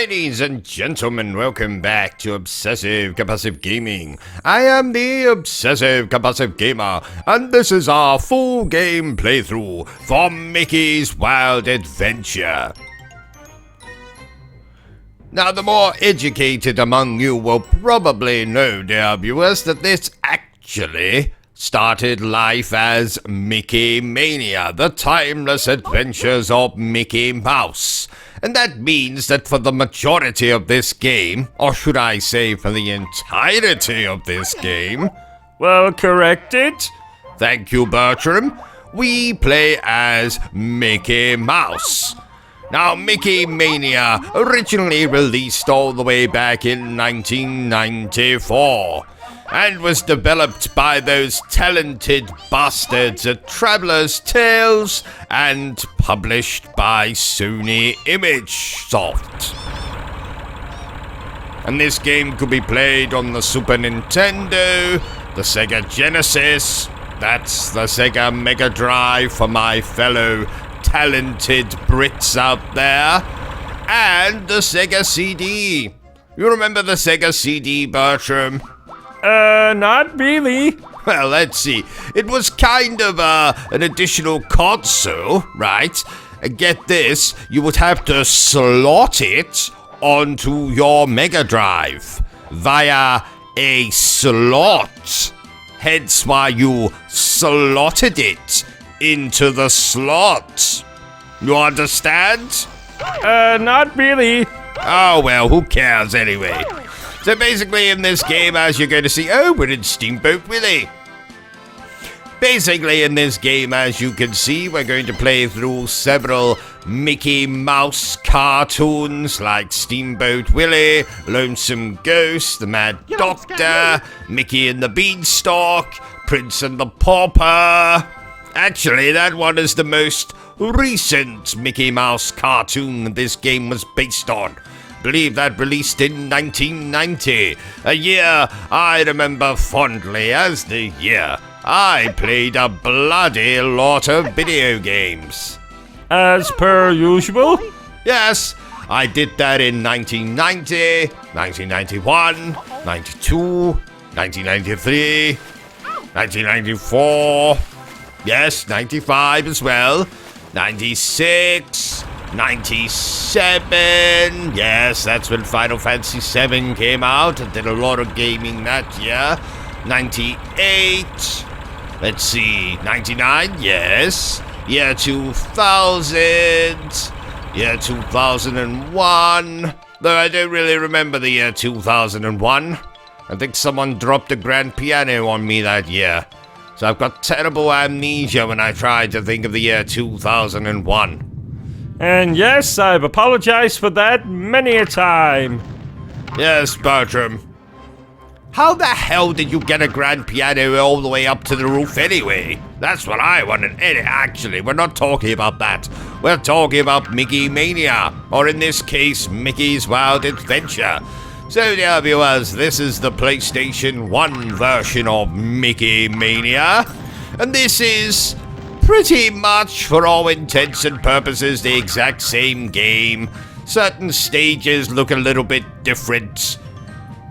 Ladies and gentlemen, welcome back to Obsessive Compulsive Gaming. I am the Obsessive Compulsive Gamer, and this is our full game playthrough for Mickey's Wild Adventure. Now, the more educated among you will probably know, dear viewers, that this actually started life as Mickey Mania, the timeless adventures of Mickey Mouse. And that means that for the majority of this game, or should I say for the entirety of this game, well, corrected. Thank you, Bertrum, we play as Mickey Mouse. Now, Mickey Mania originally released all the way back in 1994 and was developed by those talented bastards at Traveller's Tales and published by Sony ImageSoft. And this game could be played on the Super Nintendo, the Sega Genesis, that's the Sega Mega Drive for my fellow talented Brits out there, and the Sega CD. You remember the Sega CD, Bertram? Not really. Well, let's see. It was kind of an additional console, right? Get this, you would have to slot it onto your Mega Drive via a slot. Hence why you slotted it into the slot. You understand? Not really. Oh, well, who cares anyway? So basically in this game, as you're going to see, we're in Steamboat Willie. Basically in this game, as you can see, we're going to play through several Mickey Mouse cartoons like Steamboat Willie, Lonesome Ghost, The Mad Doctor, Mickey and the Beanstalk, Prince and the Pauper. Actually, that one is the most recent Mickey Mouse cartoon this game was based on. I believe that released in 1990, a year I remember fondly as the year I played a bloody lot of video games. As per usual? Yes, I did that in 1990, 1991, 92, 1993, 1994, yes, 95 as well, 96, 97, yes, that's when Final Fantasy VII came out. I did a lot of gaming that year. 98, let's see, 99, yes, year 2000, year 2001, though I don't really remember the year 2001. I think someone dropped a grand piano on me that year, so I've got terrible amnesia when I try to think of the year 2001. And yes, I've apologized for that many a time. Yes, Bertram. How the hell did you get a grand piano all the way up to the roof anyway? That's what I wanted. Actually, we're not talking about that. We're talking about Mickey Mania, or in this case, Mickey's Wild Adventure. So, dear viewers, this is the PlayStation 1 version of Mickey Mania, and this is pretty much, for all intents and purposes, the exact same game. Certain stages look a little bit different.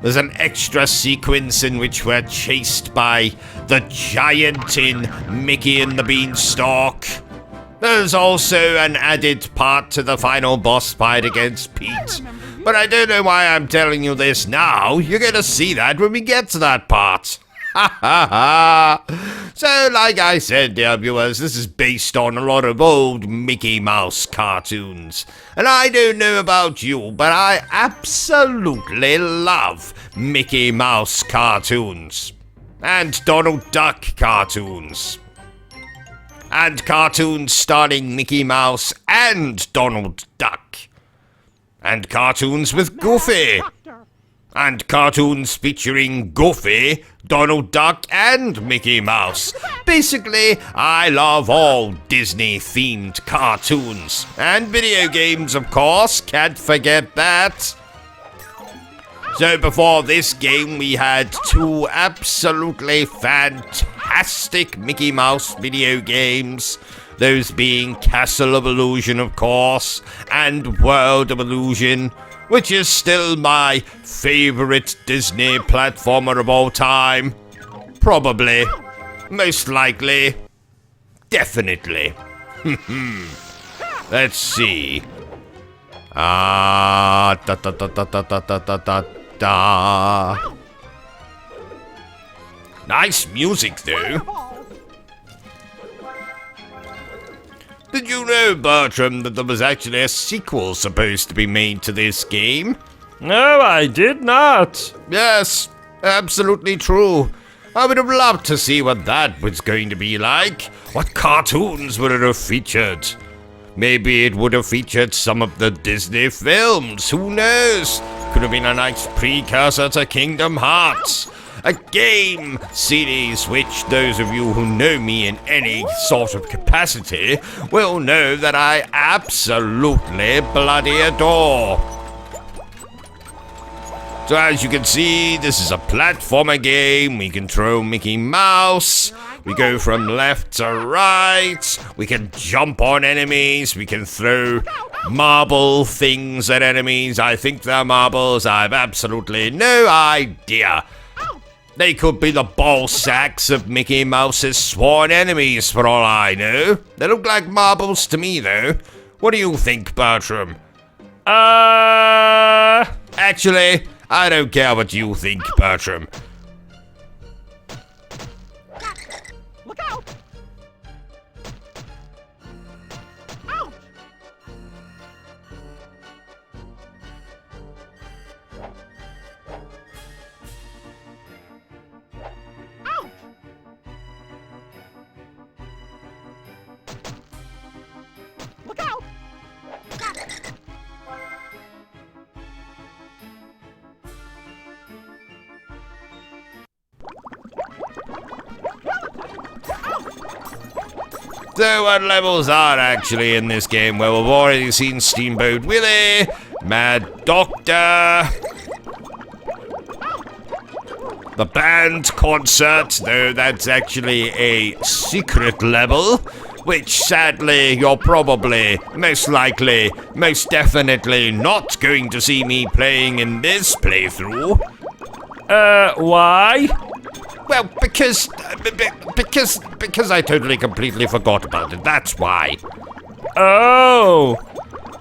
There's an extra sequence in which we're chased by the giant in Mickey and the Beanstalk. There's also an added part to the final boss fight against Pete. But I don't know why I'm telling you this now. You're gonna see that when we get to that part. Ha ha ha! So, like I said, dear viewers, this is based on a lot of old Mickey Mouse cartoons. And I don't know about you, but I absolutely love Mickey Mouse cartoons. And Donald Duck cartoons. And cartoons starring Mickey Mouse and Donald Duck. And cartoons with Goofy. And cartoons featuring Goofy, Donald Duck, and Mickey Mouse. Basically, I love all Disney-themed cartoons. And video games, of course, can't forget that. So before this game, we had two absolutely fantastic Mickey Mouse video games. Those being Castle of Illusion, of course, and World of Illusion. which is still my favorite Disney platformer of all time. Probably. Most likely. Definitely. Let's see. Da da da da da da da da da da. Nice music, though. Did you know, Bertram, that there was actually a sequel supposed to be made to this game? No, I did not. Yes, absolutely true. I would have loved to see what that was going to be like. What cartoons would it have featured? Maybe it would have featured some of the Disney films. Who knows? Could have been a nice precursor to Kingdom Hearts. A game series which those of you who know me in any sort of capacity will know that I absolutely bloody adore. So as you can see, this is a platformer game. We control Mickey Mouse. We go from left to right. We can jump on enemies. We can throw marble things at enemies. I think they're marbles. I have absolutely no idea. They could be the ball sacks of Mickey Mouse's sworn enemies for all I know. They look like marbles to me, though. What do you think, Bertram? Actually, I don't care what you think, Bertram. Look out! Ouch! Ouch! Look out! So what levels are actually in this game? Well, we've already seen Steamboat Willie, Mad Doctor, the band concert, though that's actually a secret level, which sadly you're probably, most likely, most definitely not going to see me playing in this playthrough. Why? Well, because I totally completely forgot about it, that's why. Oh!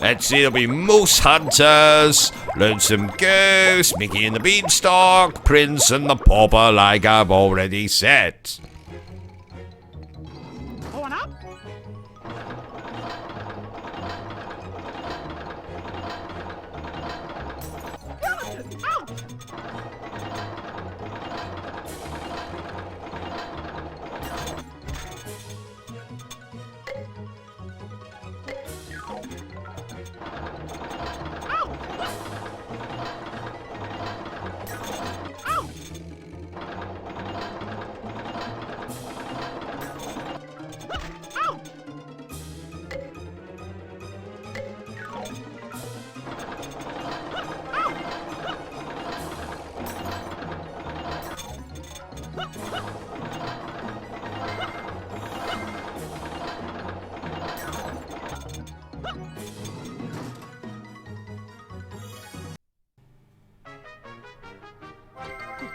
Let's see, there'll be Moose Hunters, Lonesome Ghost, Mickey and the Beanstalk, Prince and the Pauper, like I've already said. Going up? Skeleton! Ouch!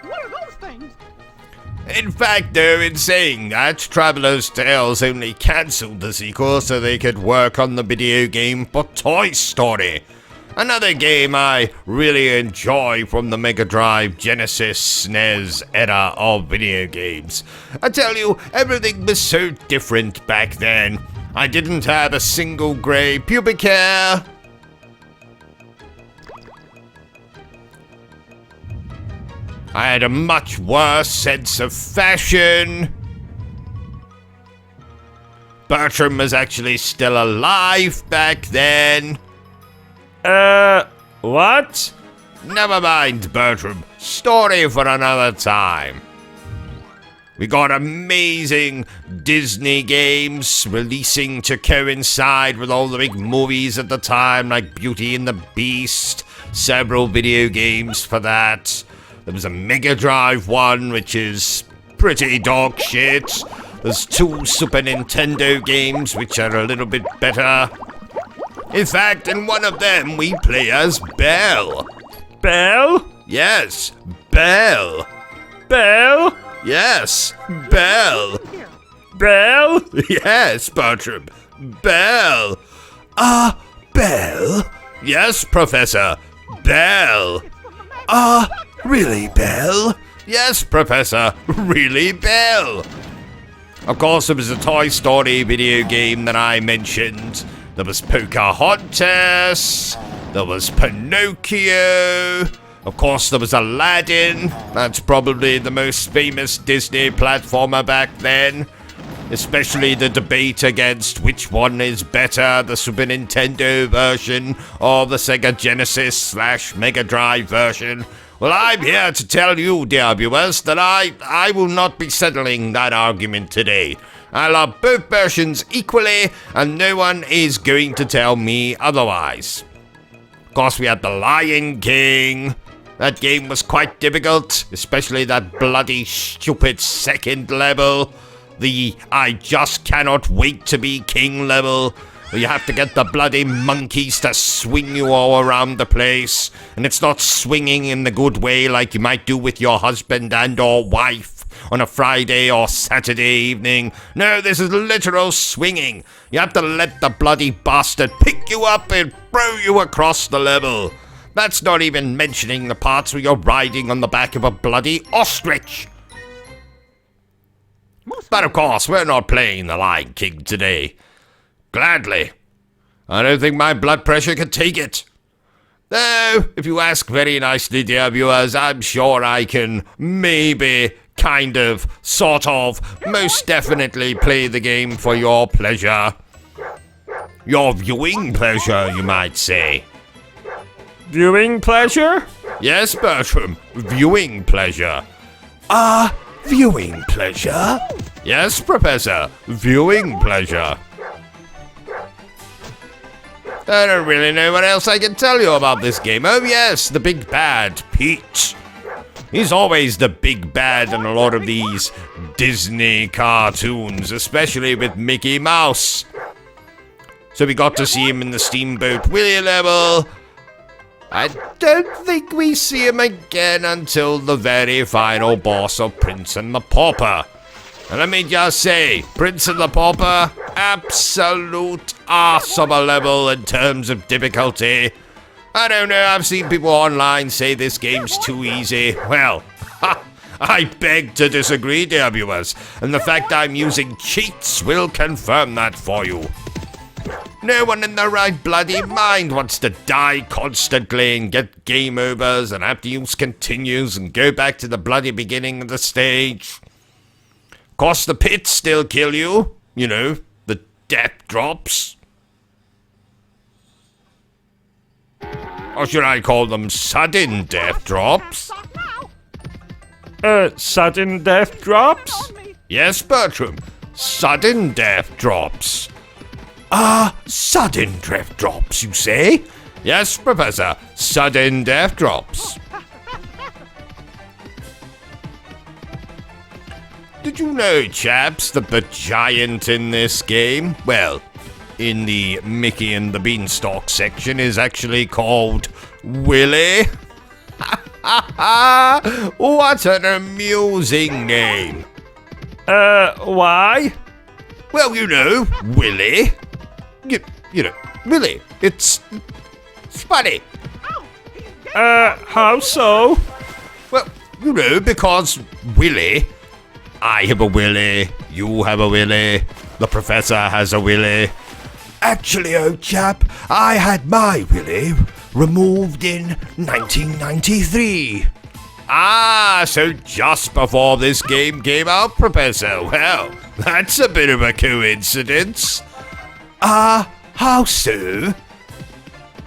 What are those things? In fact, though, in saying that, Traveller's Tales only cancelled the sequel so they could work on the video game for Toy Story. Another game I really enjoy from the Mega Drive, Genesis, SNES era of video games. I tell you, everything was so different back then. I didn't have a single grey pubic hair. I had a much worse sense of fashion. Bertram was actually still alive back then. What? Never mind, Bertram. Story for another time. We got amazing Disney games releasing to coincide with all the big movies at the time, like Beauty and the Beast. Several video games for that. There was a Mega Drive one, which is pretty dog shit. There's 2 Super Nintendo games, which are a little bit better. In fact, in one of them, we play as Belle. Belle? Yes, Belle. Belle? Yes, Belle. Here. Belle? Yes, Bertrum. Belle. Belle? Yes, Professor. Belle. Really, Belle? Yes, Professor. Really, Belle. Of course, there was a Toy Story video game that I mentioned. There was Pocahontas. There was Pinocchio. Of course, there was Aladdin. That's probably the most famous Disney platformer back then. Especially the debate against which one is better, the Super Nintendo version or the Sega Genesis / Mega Drive version. Well, I'm here to tell you, dear viewers, that I will not be settling that argument today. I love both versions equally, and no one is going to tell me otherwise. Of course, we had The Lion King. That game was quite difficult, especially that bloody stupid second level. The I just cannot wait to be king level, where you have to get the bloody monkeys to swing you all around the place. And it's not swinging in the good way like you might do with your husband and or wife on a Friday or Saturday evening. No, this is literal swinging. You have to let the bloody bastard pick you up and throw you across the level. That's not even mentioning the parts where you're riding on the back of a bloody ostrich. But of course, we're not playing The Lion King today. Gladly. I don't think my blood pressure could take it. Though, if you ask very nicely, dear viewers, I'm sure I can maybe, kind of, sort of, most definitely play the game for your pleasure. Your viewing pleasure, you might say. Viewing pleasure? Yes, Bertram, viewing pleasure. Viewing pleasure? Yes, Professor, viewing pleasure. I don't really know what else I can tell you about this game. Oh yes, the big bad, Pete. He's always the big bad in a lot of these Disney cartoons, especially with Mickey Mouse. So we got to see him in the Steamboat Willie level. I don't think we see him again until the very final boss of Prince and the Pauper. And let me just say, Prince and the Pauper, absolute arse of a level in terms of difficulty. I don't know, I've seen people online say this game's too easy. Well, I beg to disagree, dear viewers, and the fact I'm using cheats will confirm that for you. No one in their right bloody mind wants to die constantly and get game overs and have to use continues and go back to the bloody beginning of the stage. Of course, the pits still kill you. You know, the death drops. Or should I call them sudden death drops? Sudden death drops? Yes, Bertram. Sudden death drops. Sudden death drops, you say? Yes, Professor. Sudden death drops. Did you know, chaps, that the giant in this game, well, in the Mickey and the Beanstalk section, is actually called Willie? What an amusing name. Why? Well, you know, Willie. You know, Willie. It's funny. How so? Well, you know, because Willie. I have a Willie, you have a Willie, the Professor has a Willie. Actually, old chap, I had my Willie removed in 1993. So just before this game came out, Professor. Well, that's a bit of a coincidence. How so?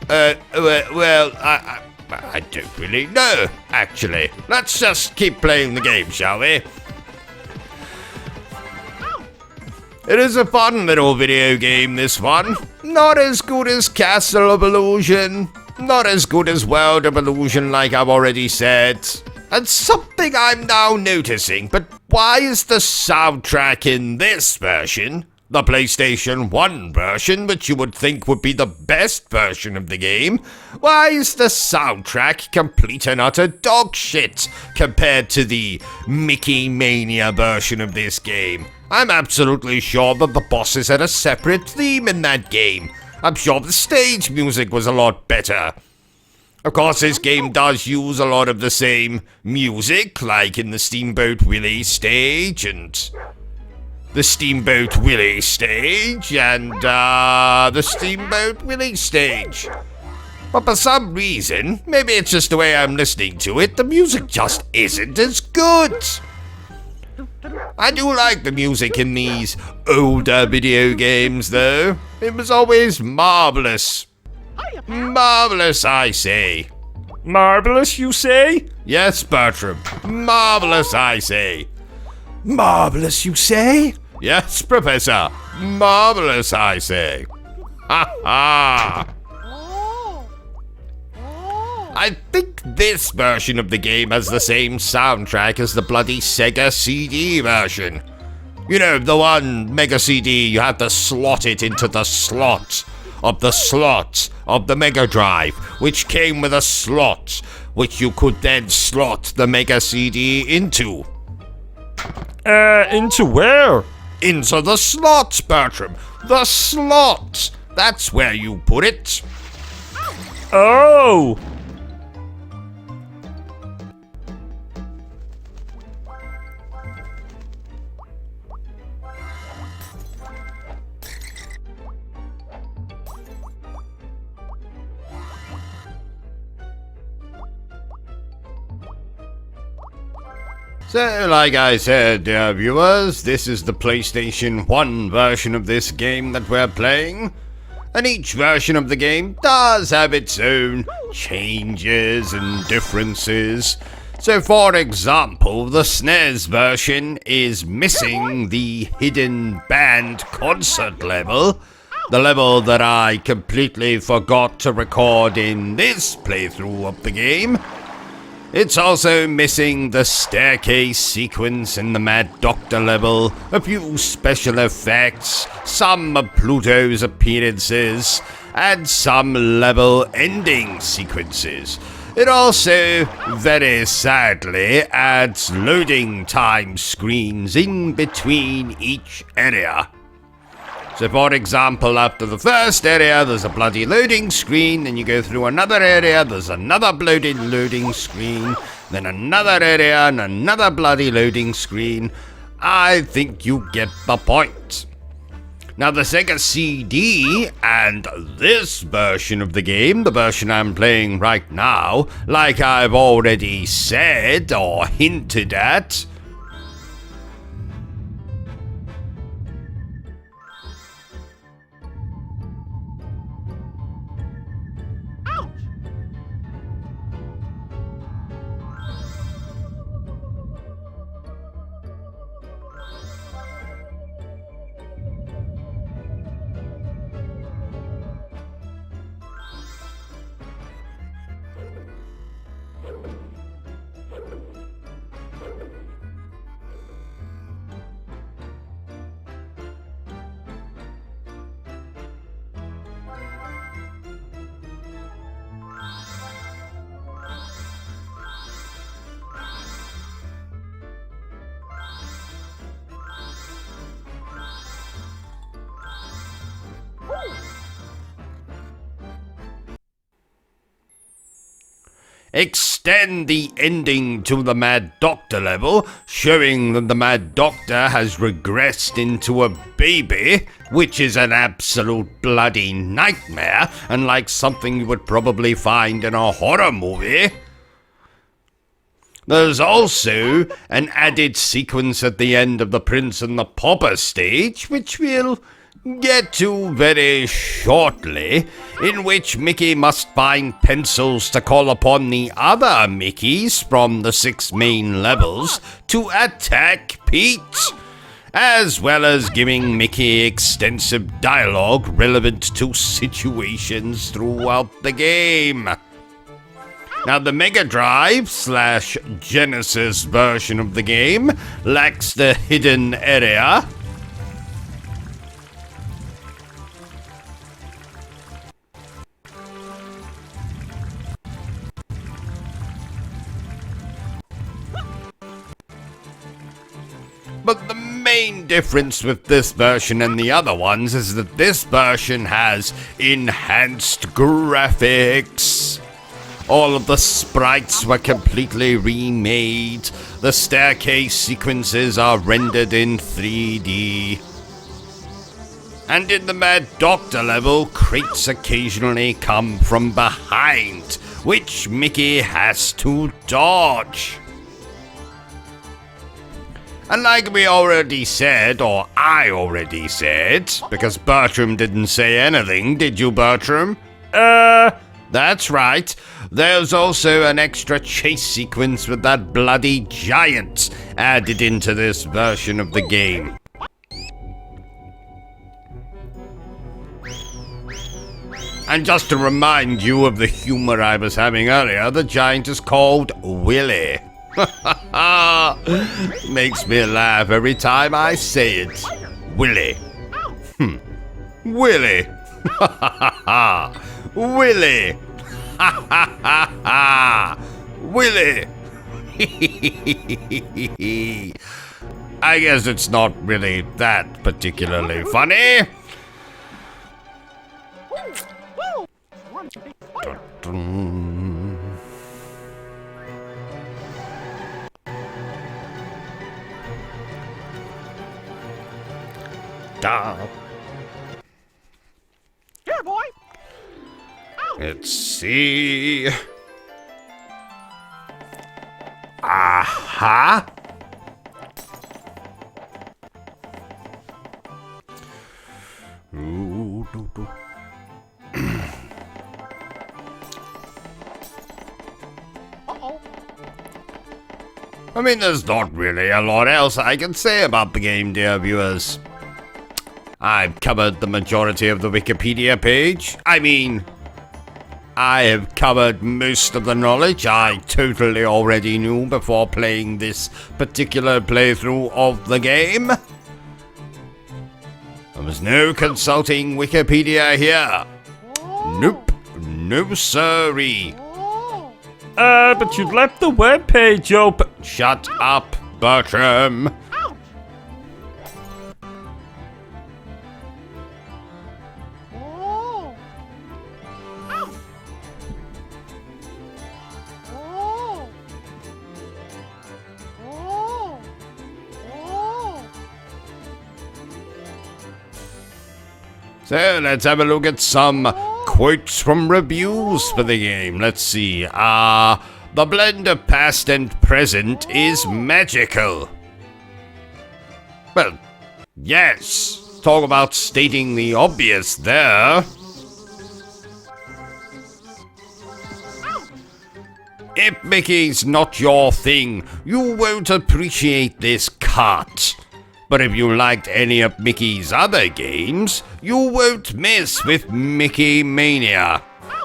Well, I don't really know, actually. Let's just keep playing the game, shall we? It is a fun little video game, this one. Not as good as Castle of Illusion. Not as good as World of Illusion, like I've already said. And something I'm now noticing, but why is the soundtrack in this version The PlayStation 1 version, which you would think would be the best version of the game, why is the soundtrack complete and utter dog shit compared to the Mickey Mania version of this game? I'm absolutely sure that the bosses had a separate theme in that game. I'm sure the stage music was a lot better. Of course, this game does use a lot of the same music, like in the Steamboat Willie stage and the Steamboat Willie stage But for some reason, maybe it's just the way I'm listening to it, the music just isn't as good. I do like the music in these older video games, though. It was always marvelous. Marvelous, I say. Marvelous, you say? Yes, Bertram. Marvelous, I say. Marvelous, you say? Yes, Professor. Marvelous, I say. Ha ha! I think this version of the game has the same soundtrack as the bloody Sega CD version. You know, the one Mega CD, you have to slot it into the slot of the Mega Drive, which came with a slot, which you could then slot the Mega CD into. Into where? Into the slot, Bertram. The slot. That's where you put it. Oh! So, like I said, dear viewers, this is the PlayStation 1 version of this game that we're playing. And each version of the game does have its own changes and differences. So, for example, the SNES version is missing the hidden band concert level, the level that I completely forgot to record in this playthrough of the game. It's also missing the staircase sequence in the Mad Doctor level, a few special effects, some of Pluto's appearances, and some level ending sequences. It also, very sadly, adds loading time screens in between each area. So, for example, after the first area, there's a bloody loading screen, then you go through another area, there's another bloody loading screen, then another area, and another bloody loading screen. I think you get the point. Now, the Sega CD and this version of the game, the version I'm playing right now, like I've already said or hinted at, extend the ending to the Mad Doctor level, showing that the Mad Doctor has regressed into a baby, which is an absolute bloody nightmare, and like something you would probably find in a horror movie. There's also an added sequence at the end of the Prince and the Pauper stage, which we'll get to very shortly, in which Mickey must find pencils to call upon the other Mickeys from the 6 main levels to attack Pete, as well as giving Mickey extensive dialogue relevant to situations throughout the game. Now, the Mega Drive / Genesis version of the game lacks the hidden area, But the main difference with this version and the other ones is that this version has enhanced graphics. All of the sprites were completely remade. The staircase sequences are rendered in 3D. And in the Mad Doctor level, crates occasionally come from behind, which Mickey has to dodge. And like we already said, or I already said, because Bertrum didn't say anything, did you, Bertrum? That's right. There's also an extra chase sequence with that bloody giant added into this version of the game. And just to remind you of the humor I was having earlier, the giant is called Willy. Makes me laugh every time I say it. Willy. Willy. Willy. Willy. I guess it's not really that particularly funny. Here, boy. Let's see. Aha. Ooh, doo, doo. Uh-oh. I mean, there's not really a lot else I can say about the game, dear viewers. I've covered the majority of the Wikipedia page. I have covered most of the knowledge I totally already knew before playing this particular playthrough of the game. There was no consulting Wikipedia here. Nope. No siree. But you left the webpage open. Shut up, Bertram. So let's have a look at some quotes from reviews for the game. Let's see. The blend of past and present is magical. Well, yes. Talk about stating the obvious there. If Mickey's not your thing, you won't appreciate this cut. But if you liked any of Mickey's other games, you won't miss with Mickey Mania.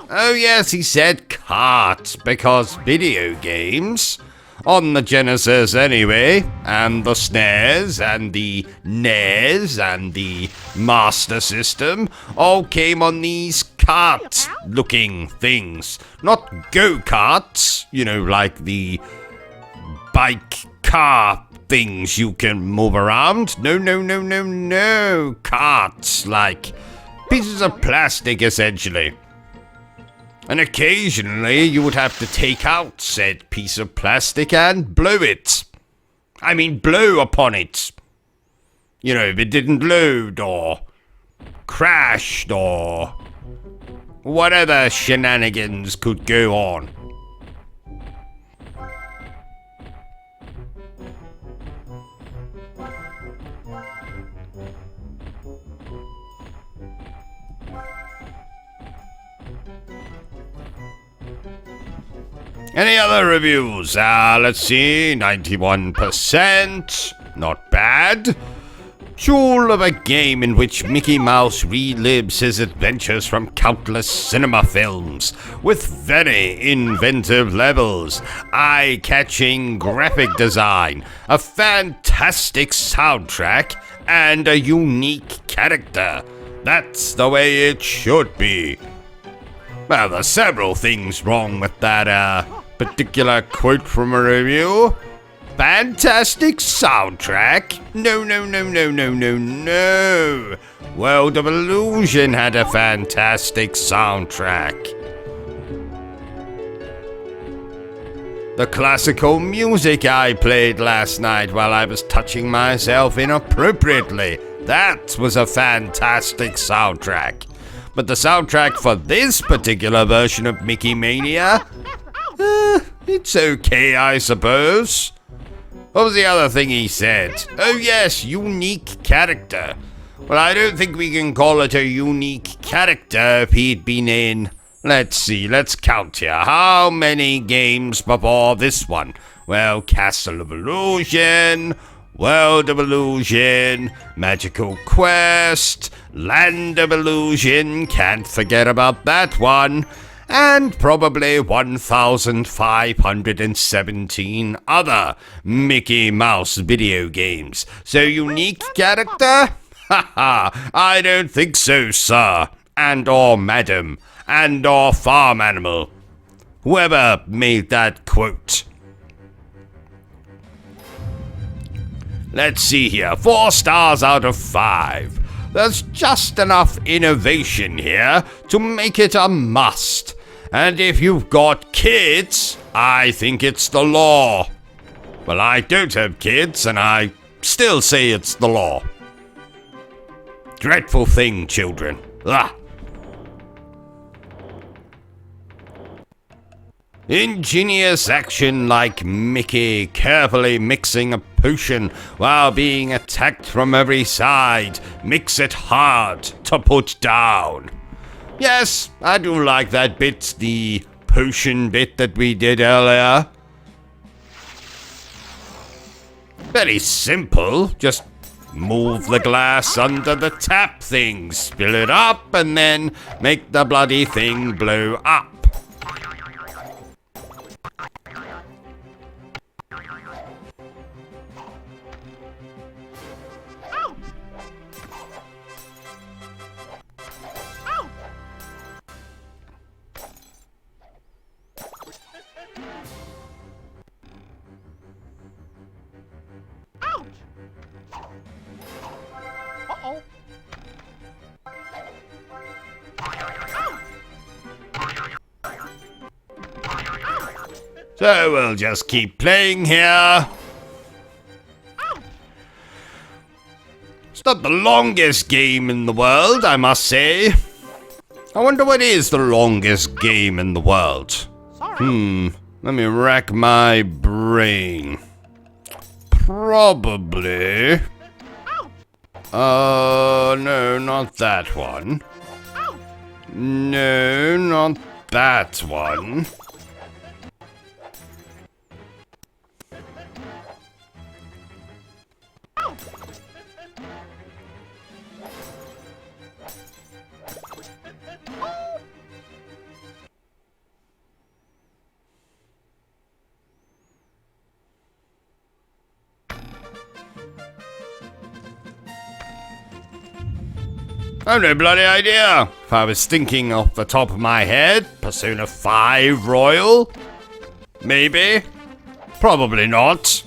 Oh yes, he said cart, because video games, on the Genesis anyway, and the SNES, and the NES, and the Master System, all came on these cart-looking things. Not go-karts, you know, like the bike car things you can move around. No. Carts, like pieces of plastic, essentially. And occasionally you would have to take out said piece of plastic and blow it. I mean, blow upon it. You know, if it didn't load or crashed or whatever shenanigans could go on. Any other reviews? Let's see, 91%. Not bad. Jewel of a game in which Mickey Mouse relives his adventures from countless cinema films, with very inventive levels, eye-catching graphic design, a fantastic soundtrack, and a unique character. That's the way it should be. Well, there's several things wrong with that, particular quote from a review. fantastic soundtrack? No, no, no, no, no, no, no. World of Illusion had a fantastic soundtrack. The classical music I played last night while I was touching myself inappropriately, that was a fantastic soundtrack. But the soundtrack for this particular version of Mickey Mania, it's okay, I suppose. What was the other thing he said? Oh yes, unique character. Well, I don't think we can call it a unique character if he'd been in... Let's see, let's count here. How many games before this one? Well, Castle of Illusion, World of Illusion, Magical Quest, Land of Illusion, can't forget about that one, and probably 1,517 other Mickey Mouse video games. So unique character? Haha, I don't think so, sir, and or madam, and or farm animal. Whoever made that quote. Let's see here, 4 stars out of 5. There's just enough innovation here to make it a must. And if you've got kids, I think it's the law. Well, I don't have kids, and I still say it's the law. Dreadful thing, children. Ugh. Ingenious action like Mickey carefully mixing a potion while being attacked from every side makes it hard to put down. Yes, I do like that bit, the potion bit that we did earlier. Very simple, just move the glass under the tap thing, spill it up, and then make the bloody thing blow up. Uh-oh. So we'll just keep playing here. It's not the longest game in the world, I must say. I wonder what is the longest game in the world. Sorry. Let me rack my brain. Probably. No, not that one. No, not that one. I've no bloody idea. If I was thinking off the top of my head, Persona 5 Royal? Maybe. Probably not.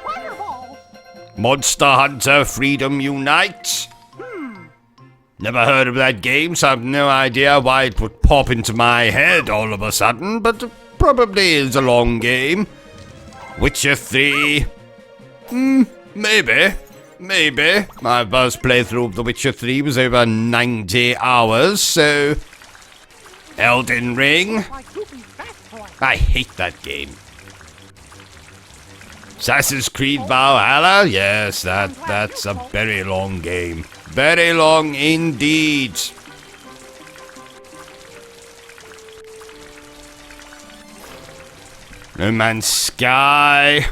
Fireball. Monster Hunter Freedom Unite? Never heard of that game, so I've no idea why it would pop into my head all of a sudden, but it probably is a long game. Witcher 3? Maybe. Maybe. My first playthrough of The Witcher 3 was over 90 hours, so... Elden Ring? My goofy fat toy. I hate that game. Assassin's Creed Valhalla? Yes, that's a very long game. Very long indeed. No Man's Sky?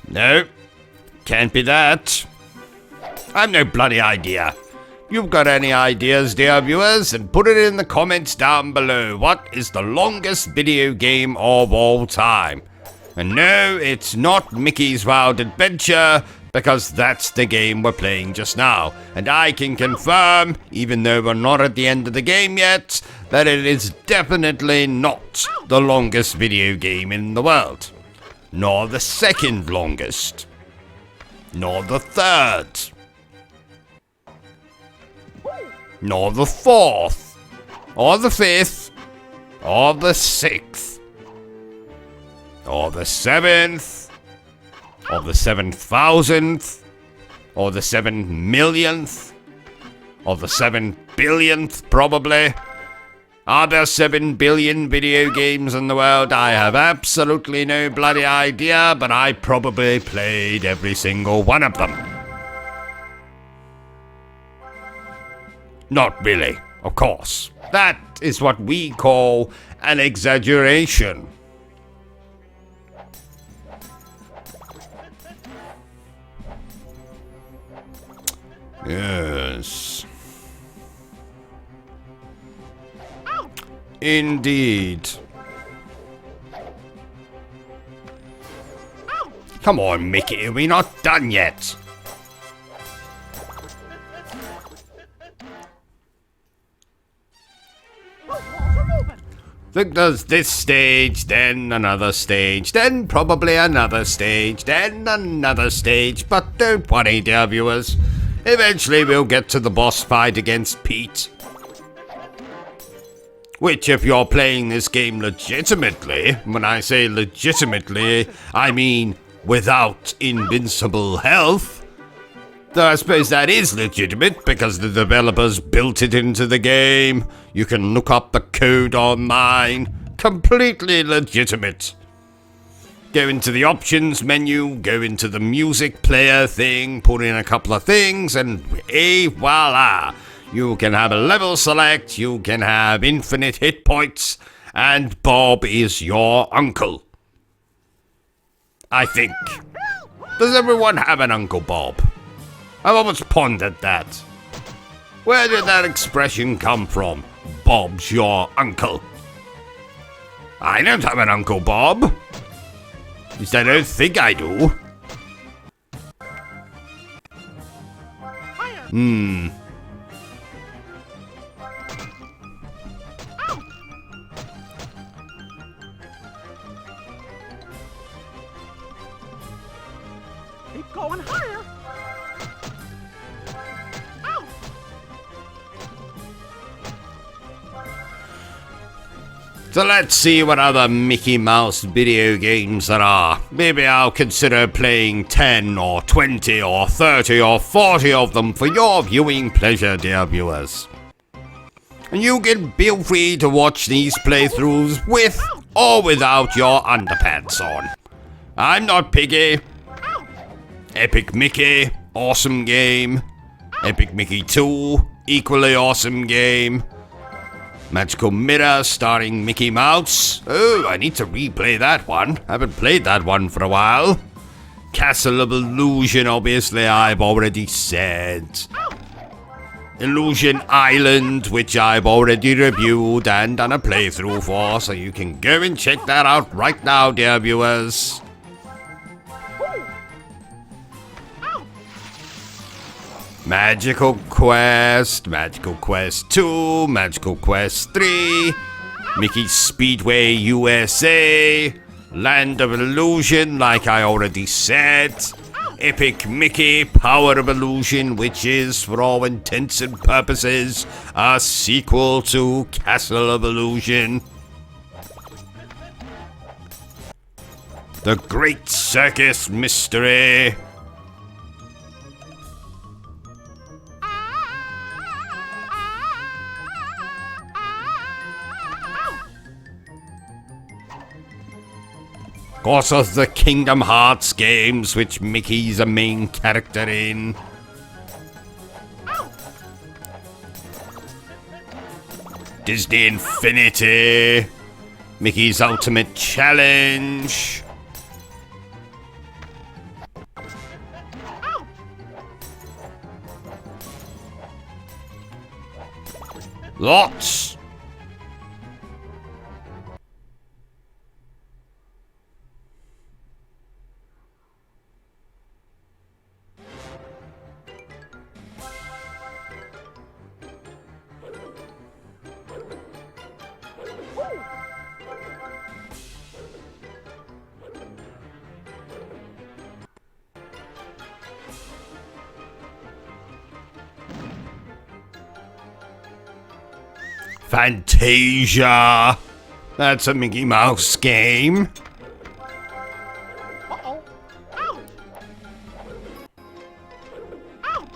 No, can't be that. I've no bloody idea. You've got any ideas, dear viewers, and put it in the comments down below. What is the longest video game of all time? And no, it's not Mickey's Wild Adventure, because that's the game we're playing just now. And I can confirm, even though we're not at the end of the game yet, that it is definitely not the longest video game in the world. nor the second longest, nor the third, nor the fourth, or the fifth, or the sixth, or the seventh, or the 7,000th, or the 7,000,000th, or the 7,000,000th, probably. Are there 7 billion video games in the world? I have absolutely no bloody idea, but I probably played every single one of them. Not really, of course. That is what we call an exaggeration. Yes. Indeed. Come on, Mickey, we're not done yet. Look, there's this stage, then another stage, then probably another stage, then another stage. But don't worry, dear viewers. Eventually we'll get to the boss fight against Pete. Which, if you're playing this game legitimately, when I say legitimately, I mean without invincible health, though I suppose that is legitimate because the developers built it into the game. You can look up the code online. Completely legitimate. Go into the options menu, go into the music player thing, put in a couple of things, and voila! You can have a level select, you can have infinite hit points, and Bob is your uncle. I think. Does everyone have an Uncle Bob? I've always pondered that. Where did that expression come from? Bob's your uncle. I don't have an Uncle Bob. At least I don't think I do. Keep going higher. Ow. So let's see what other Mickey Mouse video games there are. Maybe I'll consider playing 10 or 20 or 30 or 40 of them for your viewing pleasure, dear viewers. And you can feel free to watch these playthroughs with or without your underpants on. I'm not picky. Epic Mickey, awesome game. Epic Mickey 2, equally awesome game. Magical Mirror starring Mickey Mouse. Oh, I need to replay that one. Haven't played that one for a while. Castle of Illusion, obviously, I've already said. Illusion Island, which I've already reviewed and done a playthrough for, so you can go and check that out right now, dear viewers. Magical Quest 2, Magical Quest 3, Mickey Speedway USA, Land of Illusion, like I already said, Epic Mickey Power of Illusion, which is, for all intents and purposes, a sequel to Castle of Illusion, The Great Circus Mystery, also the Kingdom Hearts games, which Mickey's a main character in. Disney Infinity, Mickey's Ultimate Challenge. Lots. Fantasia. That's a Mickey Mouse game. Uh-oh. Ouch. Ouch.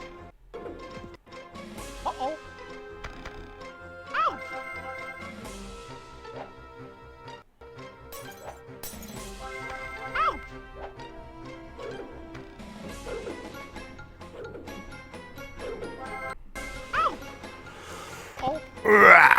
Uh-oh. Ouch. Ouch. Ouch. Oh. Rah.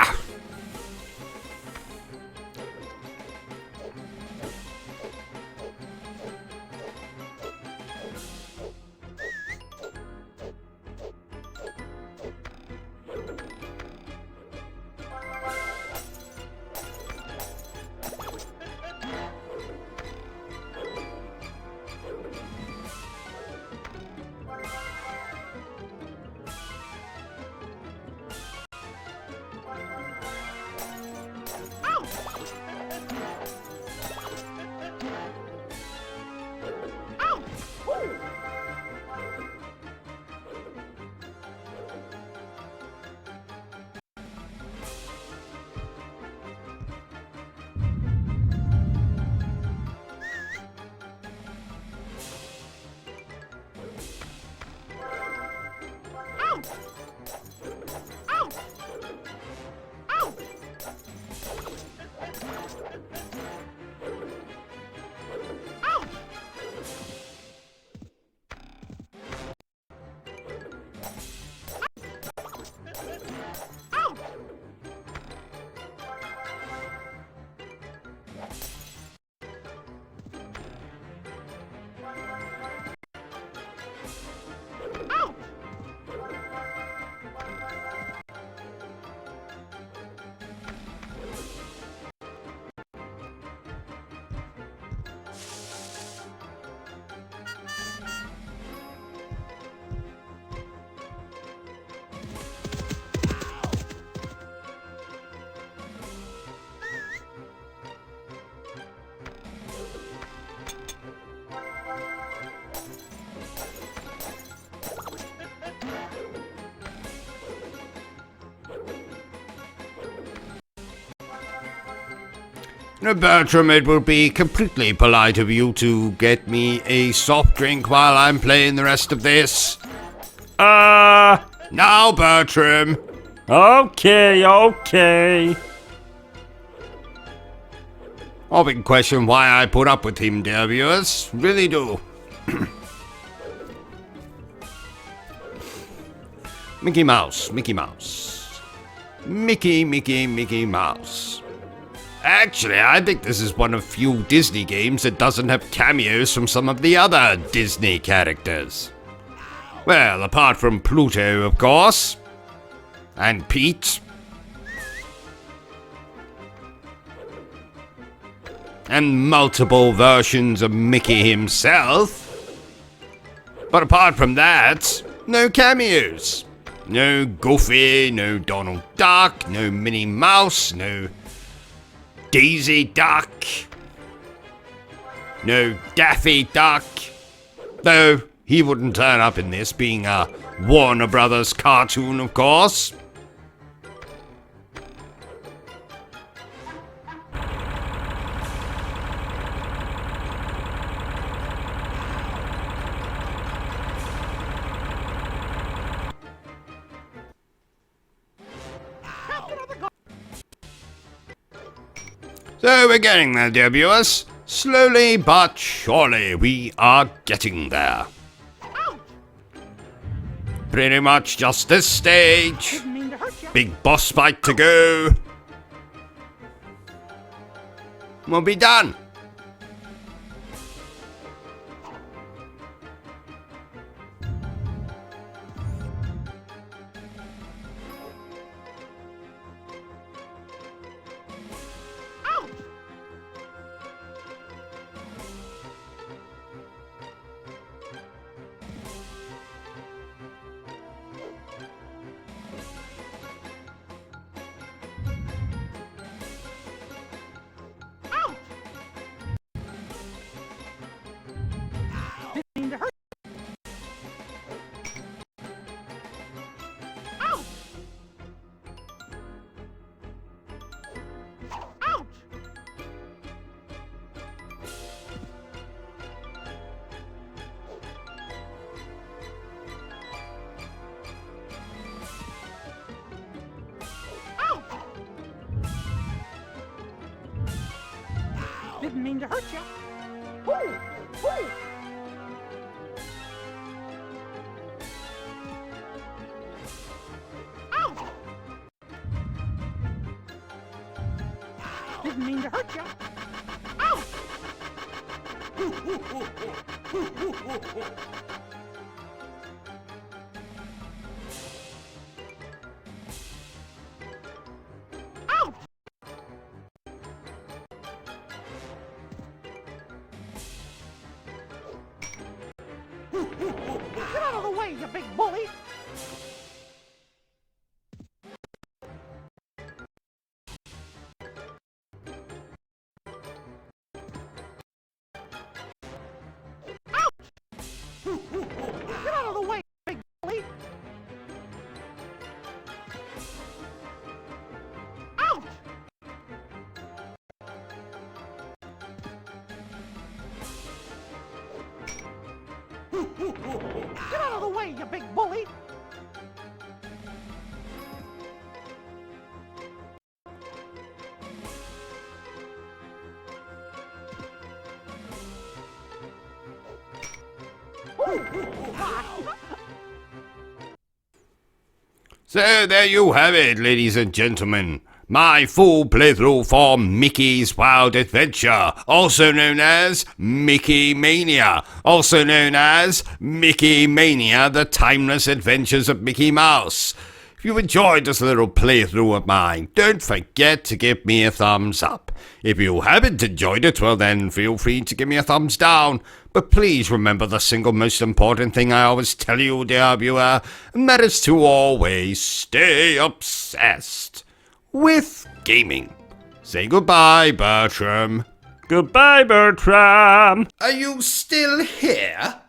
Now, Bertram, it would be completely polite of you to get me a soft drink while I'm playing the rest of this. Now, Bertram. Okay. Often question why I put up with him, dear viewers. Really do. Mickey Mouse. Mickey Mouse. Actually, I think this is one of few Disney games that doesn't have cameos from some of the other Disney characters. Well, apart from Pluto, of course. And Pete. And multiple versions of Mickey himself. But apart from that, no cameos. No Goofy, no Donald Duck, no Minnie Mouse, no Daisy Duck. No Daffy Duck. Though he wouldn't turn up in this, being a Warner Brothers cartoon, of course. So we're getting there, dear viewers. Slowly but surely we are getting there. Pretty much just this stage. Didn't mean to hurt you. Big boss fight to go. We'll be done. Didn't mean to hurt you. Ooh, ooh. Ow! Didn't mean to hurt you. Ow! Ouch! Get out of the way, you big bully! Get out of the way, big bully! Ouch! Get out of the way, you big bully! So there you have it, ladies and gentlemen. My full playthrough for Mickey's Wild Adventure, also known as Mickey Mania, also known as Mickey Mania, The Timeless Adventures of Mickey Mouse. If you enjoyed this little playthrough of mine, don't forget to give me a thumbs up. If you haven't enjoyed it, well then feel free to give me a thumbs down. But please remember the single most important thing I always tell you, dear viewer, and that is to always stay obsessed with gaming. Say goodbye, Bertram. Goodbye, Bertram. Are you still here?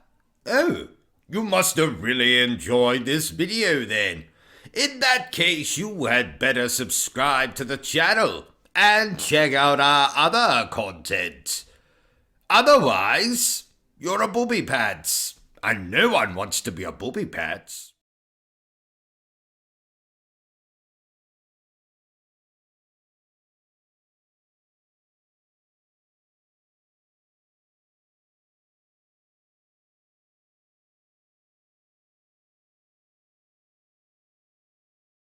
Oh, you must have really enjoyed this video then. In that case, you had better subscribe to the channel and check out our other content. Otherwise, you're a booby pants, and no one wants to be a booby pants.